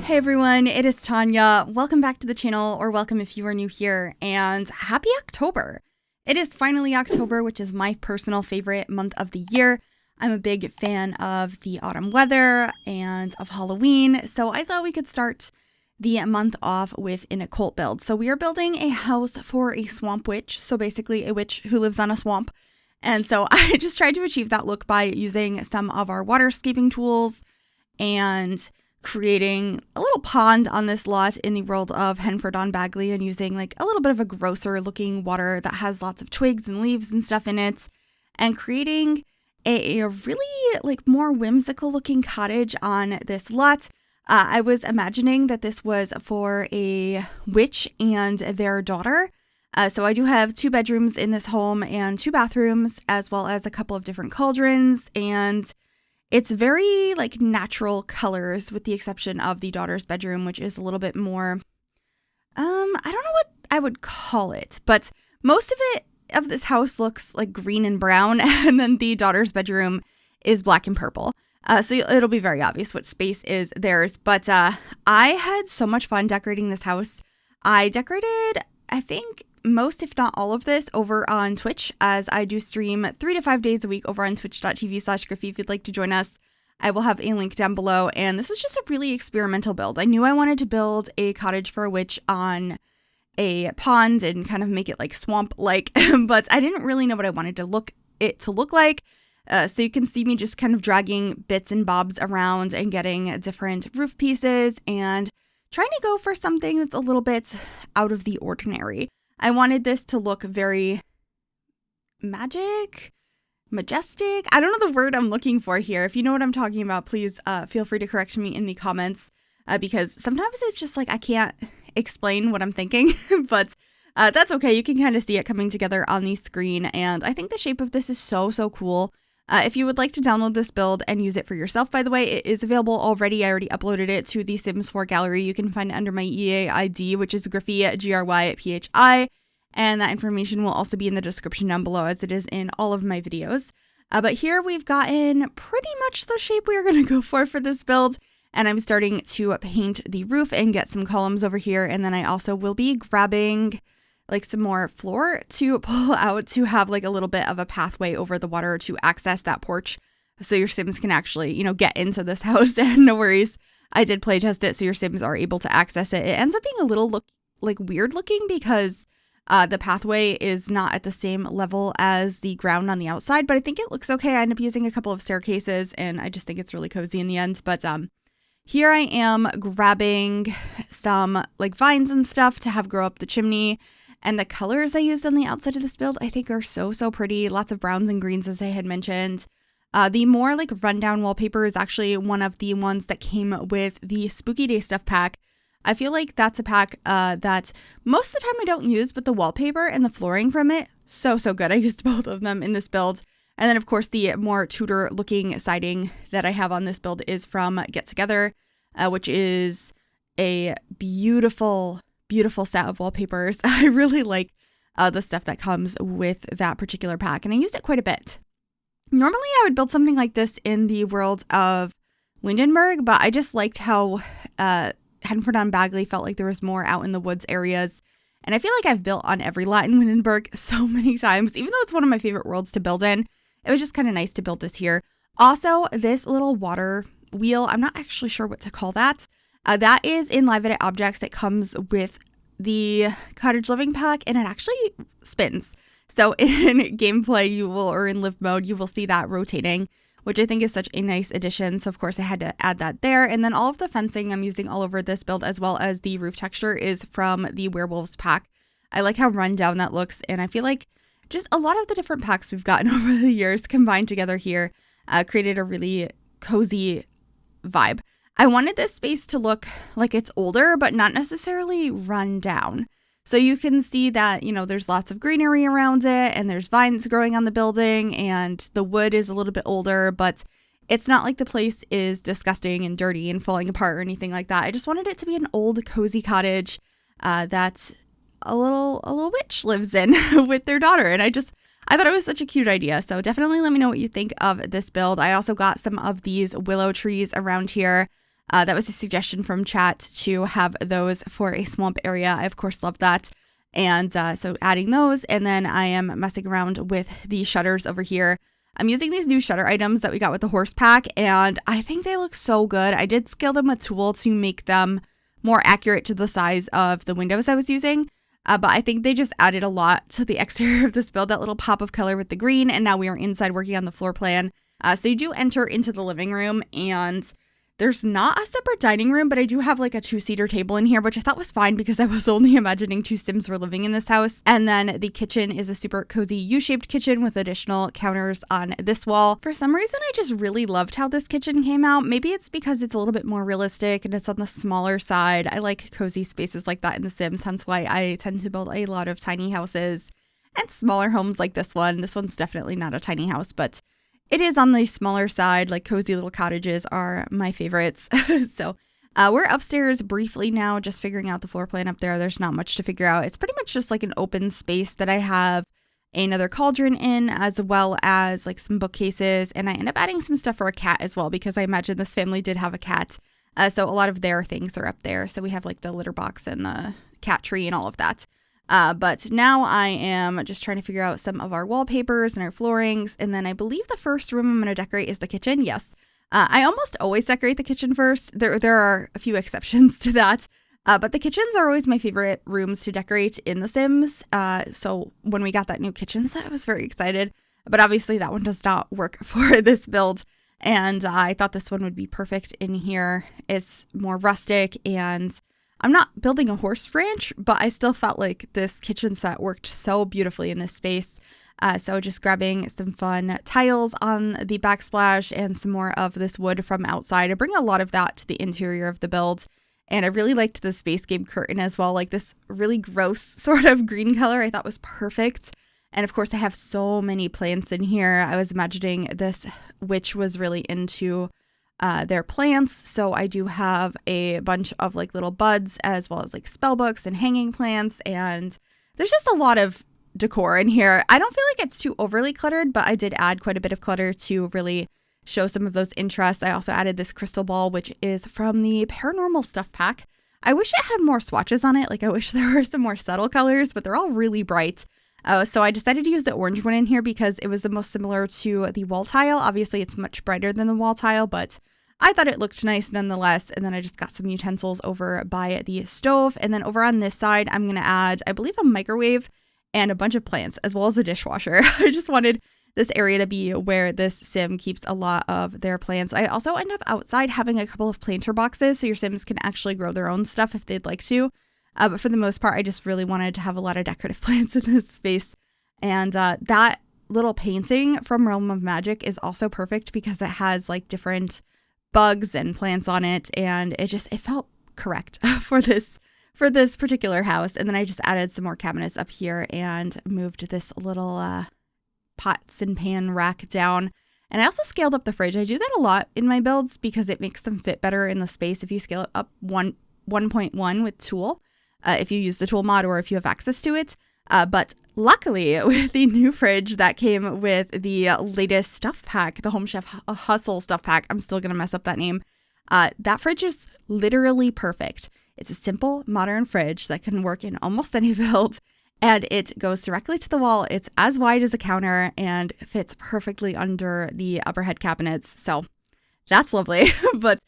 Hey everyone, it is Tanya. Welcome back to the channel, or welcome if you are new here, and happy October. It is finally October, which is my personal favorite month of the year. I'm a big fan of the autumn weather and of Halloween, so I thought we could start the month off with an occult build. So we are building a house for a swamp witch, so basically a witch who lives on a swamp. And so I just tried to achieve that look by using some of our waterscaping tools and creating a little pond on this lot in the world of Henford on Bagley, and using like a little bit of a grosser looking water that has lots of twigs and leaves and stuff in it, and creating a really like more whimsical looking cottage on this lot. I was imagining that this was for a witch and their daughter. So I do have 2 bedrooms in this home and 2 bathrooms, as well as a couple of different cauldrons, and it's very like natural colors with the exception of the daughter's bedroom, which is a little bit more, I don't know what I would call it, but most of this house looks like green and brown, and then the daughter's bedroom is black and purple. So it'll be very obvious what space is theirs, but I had so much fun decorating this house. I decorated, I think, most, if not all of this over on Twitch, as I do stream 3 to 5 days a week over on twitch.tv/Gryphi if you'd like to join us. I will have a link down below, and this was just a really experimental build. I knew I wanted to build a cottage for a witch on a pond and kind of make it like swamp-like, but I didn't really know what I wanted it to look like. So you can see me just kind of dragging bits and bobs around and getting different roof pieces and trying to go for something that's a little bit out of the ordinary. I wanted this to look very majestic. I don't know the word I'm looking for here. If you know what I'm talking about, please feel free to correct me in the comments, because sometimes it's just like I can't explain what I'm thinking, but that's okay. You can kind of see it coming together on the screen, and I think the shape of this is so cool. If you would like to download this build and use it for yourself, by the way, it is available already. I already uploaded it to the Sims 4 gallery. You can find it under my EA ID, which is Gryphi, Gryphi, and that information will also be in the description down below, as it is in all of my videos. But here we've gotten pretty much the shape we are going to go for this build, and I'm starting to paint the roof and get some columns over here, and then I also will be grabbing like some more floor to pull out to have like a little bit of a pathway over the water to access that porch, so your Sims can actually, get into this house. And no worries, I did playtest it, so your Sims are able to access it. It ends up being a little weird looking because the pathway is not at the same level as the ground on the outside, but I think it looks okay. I end up using a couple of staircases, and I just think it's really cozy in the end. But here I am grabbing some like vines and stuff to have grow up the chimney. And the colors I used on the outside of this build I think are so pretty. Lots of browns and greens, as I had mentioned. The more like rundown wallpaper is actually one of the ones that came with the Spooky Day Stuff pack. I feel like that's a pack that most of the time I don't use, but the wallpaper and the flooring from it, so good. I used both of them in this build. And then of course the more Tudor looking siding that I have on this build is from Get Together, which is a beautiful set of wallpapers. I really like the stuff that comes with that particular pack, and I used it quite a bit. Normally I would build something like this in the world of Lindenberg, but I just liked how Henford on Bagley felt like there was more out in the woods areas, and I feel like I've built on every lot in Lindenberg so many times, even though it's one of my favorite worlds to build in. It was just kind of nice to build this here. Also, this little water wheel, I'm not actually sure what to call that. That is in Live Edit Objects. It comes with the Cottage Living pack, and it actually spins. So in gameplay, or in live mode, you will see that rotating, which I think is such a nice addition. So of course I had to add that there. And then all of the fencing I'm using all over this build, as well as the roof texture, is from the Werewolves pack. I like how run down that looks, and I feel like just a lot of the different packs we've gotten over the years combined together here created a really cozy vibe. I wanted this space to look like it's older, but not necessarily run down. So you can see that, there's lots of greenery around it, and there's vines growing on the building, and the wood is a little bit older, but it's not like the place is disgusting and dirty and falling apart or anything like that. I just wanted it to be an old, cozy cottage that a little witch lives in with their daughter. And I thought it was such a cute idea. So definitely let me know what you think of this build. I also got some of these willow trees around here. That was a suggestion from chat to have those for a swamp area. I, of course, love that. And so adding those, and then I am messing around with the shutters over here. I'm using these new shutter items that we got with the horse pack, and I think they look so good. I did scale them a tool to make them more accurate to the size of the windows I was using. But I think they just added a lot to the exterior of this build, that little pop of color with the green. And now we are inside working on the floor plan. So you do enter into the living room, and there's not a separate dining room, but I do have like a 2-seater table in here, which I thought was fine because I was only imagining 2 Sims were living in this house. And then the kitchen is a super cozy U-shaped kitchen with additional counters on this wall. For some reason, I just really loved how this kitchen came out. Maybe it's because it's a little bit more realistic and it's on the smaller side. I like cozy spaces like that in The Sims, hence why I tend to build a lot of tiny houses and smaller homes like this one. This one's definitely not a tiny house, but it is on the smaller side. Like cozy little cottages are my favorites. So we're upstairs briefly now, just figuring out the floor plan up there. There's not much to figure out. It's pretty much just like an open space that I have another cauldron in, as well as like some bookcases. And I end up adding some stuff for a cat as well, because I imagine this family did have a cat. So a lot of their things are up there. So we have like the litter box and the cat tree and all of that. But now I am just trying to figure out some of our wallpapers and our floorings. And then I believe the first room I'm going to decorate is the kitchen. Yes. I almost always decorate the kitchen first. There are a few exceptions to that. But the kitchens are always my favorite rooms to decorate in The Sims. So when we got that new kitchen set, I was very excited. But obviously that one does not work for this build. And I thought this one would be perfect in here. It's more rustic, and I'm not building a horse ranch, but I still felt like this kitchen set worked so beautifully in this space. So just grabbing some fun tiles on the backsplash and some more of this wood from outside. I bring a lot of that to the interior of the build. And I really liked the space game curtain as well, like this really gross sort of green color I thought was perfect. And of course I have so many plants in here. I was imagining this witch was really into their plants. So I do have a bunch of like little buds, as well as like spell books and hanging plants. And there's just a lot of decor in here. I don't feel like it's too overly cluttered, but I did add quite a bit of clutter to really show some of those interests. I also added this crystal ball, which is from the paranormal stuff pack. I wish it had more swatches on it. Like I wish there were some more subtle colors, but they're all really bright. So I decided to use the orange one in here because it was the most similar to the wall tile. Obviously it's much brighter than the wall tile, but I thought it looked nice nonetheless. And then I just got some utensils over by the stove. And then over on this side, I'm going to add, I believe, a microwave and a bunch of plants, as well as a dishwasher. I just wanted this area to be where this sim keeps a lot of their plants. I also end up outside having a couple of planter boxes, so your sims can actually grow their own stuff if they'd like to. But for the most part, I just really wanted to have a lot of decorative plants in this space. And that little painting from Realm of Magic is also perfect because it has like different bugs and plants on it, and it felt correct for this particular house. And then I just added some more cabinets up here and moved this little pots and pan rack down. And I also scaled up the fridge. I do that a lot in my builds because it makes them fit better in the space if you scale it up 1.1 with tool, if you use the tool mod or if you have access to it. But luckily, with the new fridge that came with the latest stuff pack, the Home Chef Hustle stuff pack, I'm still going to mess up that name. That fridge is literally perfect. It's a simple, modern fridge that can work in almost any build, and it goes directly to the wall. It's as wide as a counter and fits perfectly under the upper head cabinets. So that's lovely. But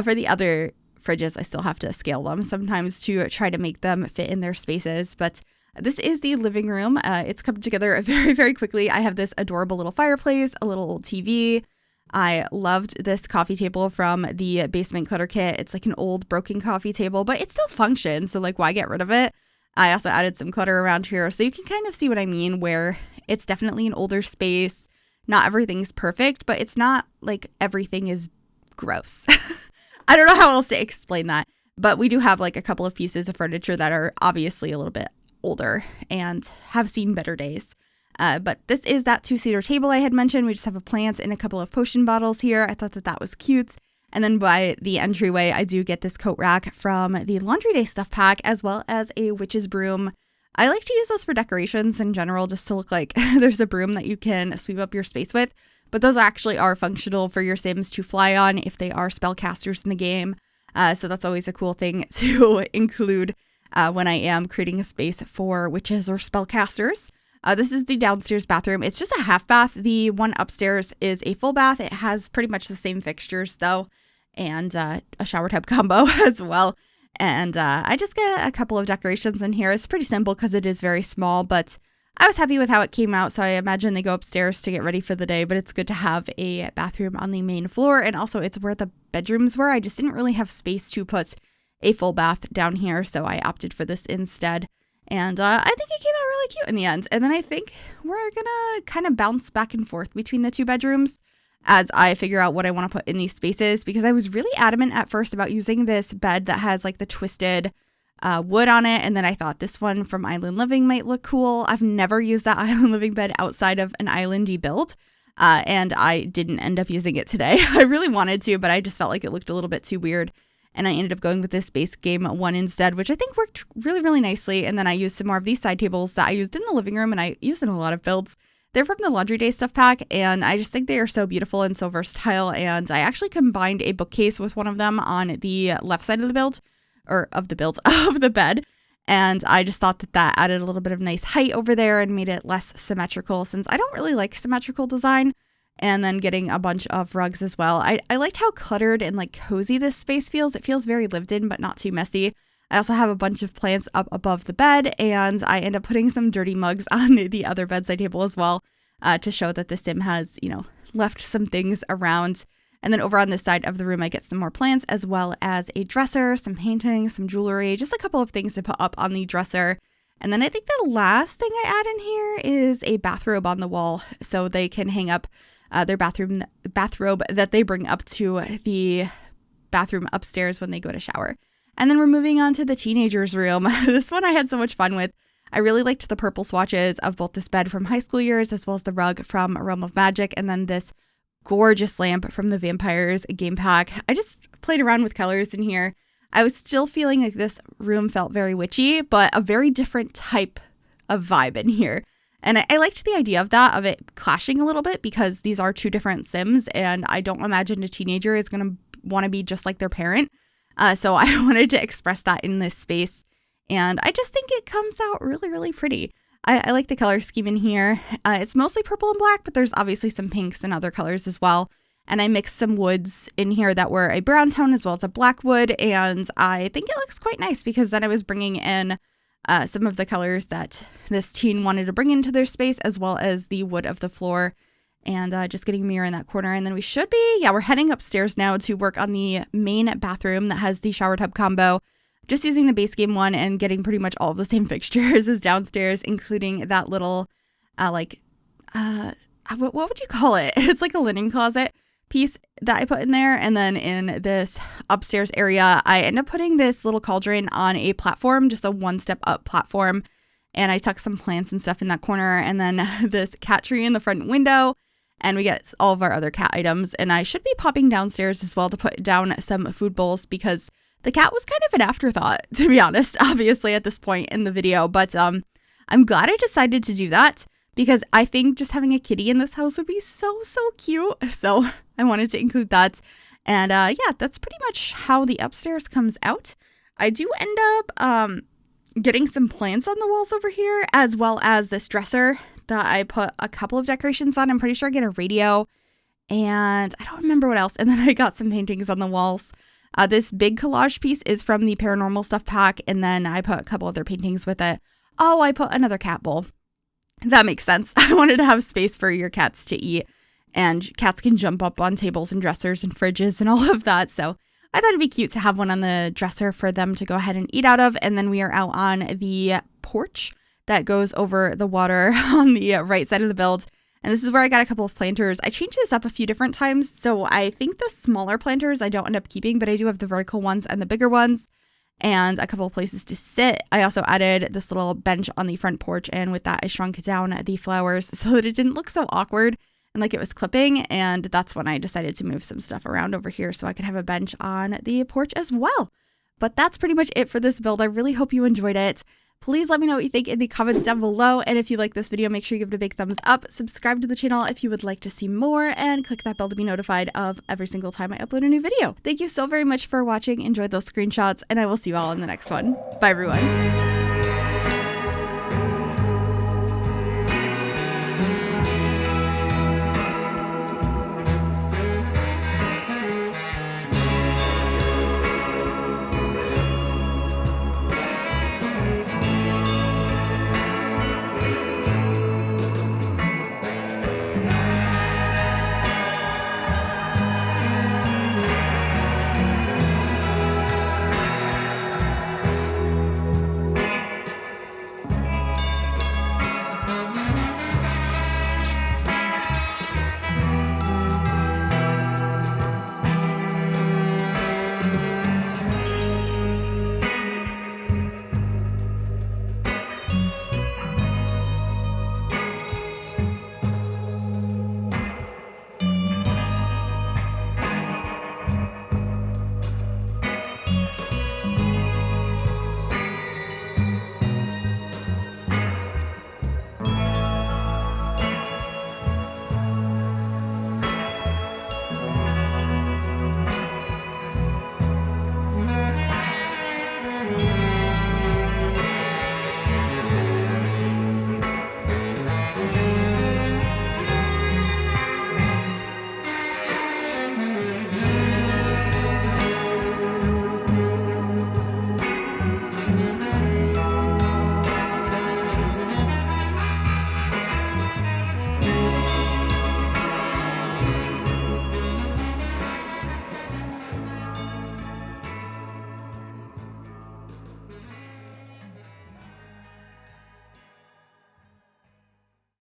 for the other fridges, I still have to scale them sometimes to try to make them fit in their spaces. But this is the living room. It's come together very, very quickly. I have this adorable little fireplace, a little old TV. I loved this coffee table from the basement clutter kit. It's like an old broken coffee table, but it still functions. So like, why get rid of it? I also added some clutter around here. So you can kind of see what I mean, where it's definitely an older space. Not everything's perfect, but it's not like everything is gross. I don't know how else to explain that. But we do have like a couple of pieces of furniture that are obviously a little bit older and have seen better days. But this is that 2-seater table I had mentioned. We just have a plant and a couple of potion bottles here. I thought that was cute. And then by the entryway, I do get this coat rack from the Laundry Day stuff pack, as well as a witch's broom. I like to use those for decorations in general, just to look like there's a broom that you can sweep up your space with. but those actually are functional for your Sims to fly on if they are spellcasters in the game. So that's always a cool thing to include when I am creating a space for witches or spellcasters. This is the downstairs bathroom. It's just a half bath. The one upstairs is a full bath. It has pretty much the same fixtures though, and a shower tub combo as well. And I just get a couple of decorations in here. It's pretty simple because it is very small, but I was happy with how it came out. So I imagine they go upstairs to get ready for the day, but it's good to have a bathroom on the main floor. And also it's where the bedrooms were. I just didn't really have space to put a full bath down here, so I opted for this instead. And I think it came out really cute in the end. And then I think we're gonna kind of bounce back and forth between the two bedrooms as I figure out what I want to put in these spaces, because I was really adamant at first about using this bed that has like the twisted wood on it. And then I thought this one from Island Living might look cool. I've never used that Island Living bed outside of an islandy build. And I didn't end up using it today. I really wanted to, but I just felt like it looked a little bit too weird. And I ended up going with this base game one instead, which I think worked really, really nicely. And then I used some more of these side tables that I used in the living room and I used in a lot of builds. They're from the Laundry Day stuff pack, and I just think they are so beautiful and so versatile. And I actually combined a bookcase with one of them on the left side of the build, or of the bed. And I just thought that that added a little bit of nice height over there and made it less symmetrical, since I don't really like symmetrical design. And then getting a bunch of rugs as well. I liked how cluttered and like cozy this space feels. It feels very lived in, but not too messy. I also have a bunch of plants up above the bed, and I end up putting some dirty mugs on the other bedside table as well to show that the sim has, left some things around. And then over on this side of the room, I get some more plants as well as a dresser, some paintings, some jewelry, just a couple of things to put up on the dresser. And then I think the last thing I add in here is a bathrobe on the wall so they can hang up their bathrobe that they bring up to the bathroom upstairs when they go to shower. And then we're moving on to the teenagers' room. This one I had so much fun with. I really liked the purple swatches of both this bed from high school years as well as the rug from Realm of Magic, and then this gorgeous lamp from the Vampires game pack. I just played around with colors in here. I was still feeling like this room felt very witchy, but a very different type of vibe in here. And I liked the idea of it clashing a little bit, because these are two different Sims, and I don't imagine a teenager is going to want to be just like their parent. So I wanted to express that in this space. And I just think it comes out really, really pretty. I like the color scheme in here. It's mostly purple and black, but there's obviously some pinks and other colors as well. And I mixed some woods in here that were a brown tone as well as a black wood. And I think it looks quite nice, because then I was bringing in some of the colors that this teen wanted to bring into their space, as well as the wood of the floor, and just getting a mirror in that corner. And then we're heading upstairs now to work on the main bathroom that has the shower tub combo, just using the base game one and getting pretty much all of the same fixtures as downstairs, including that little, what would you call it? It's like a linen closet piece that I put in there. And then in this upstairs area, I end up putting this little cauldron on a platform, just a one-step up platform. And I tuck some plants and stuff in that corner, and then this cat tree in the front window. And we get all of our other cat items. And I should be popping downstairs as well to put down some food bowls, because the cat was kind of an afterthought, to be honest, obviously at this point in the video. But I'm glad I decided to do that, because I think just having a kitty in this house would be so, so cute. So I wanted to include that. And that's pretty much how the upstairs comes out. I do end up getting some plants on the walls over here, as well as this dresser that I put a couple of decorations on. I'm pretty sure I get a radio, and I don't remember what else. And then I got some paintings on the walls. This big collage piece is from the Paranormal Stuff pack, and then I put a couple other paintings with it. Oh, I put another cat bowl. That makes sense. I wanted to have space for your cats to eat, and cats can jump up on tables and dressers and fridges and all of that. So I thought it'd be cute to have one on the dresser for them to go ahead and eat out of. And then we are out on the porch that goes over the water on the right side of the build. And this is where I got a couple of planters. I changed this up a few different times. So I think the smaller planters I don't end up keeping, but I do have the vertical ones and the bigger ones, and a couple of places to sit. I also added this little bench on the front porch, and with that I shrunk down the flowers so that it didn't look so awkward and like it was clipping. And that's when I decided to move some stuff around over here so I could have a bench on the porch as well. But that's pretty much it for this build. I really hope you enjoyed it. Please let me know what you think in the comments down below. And if you like this video, make sure you give it a big thumbs up. Subscribe to the channel if you would like to see more, and click that bell to be notified of every single time I upload a new video. Thank you so very much for watching. Enjoy those screenshots, and I will see you all in the next one. Bye, everyone.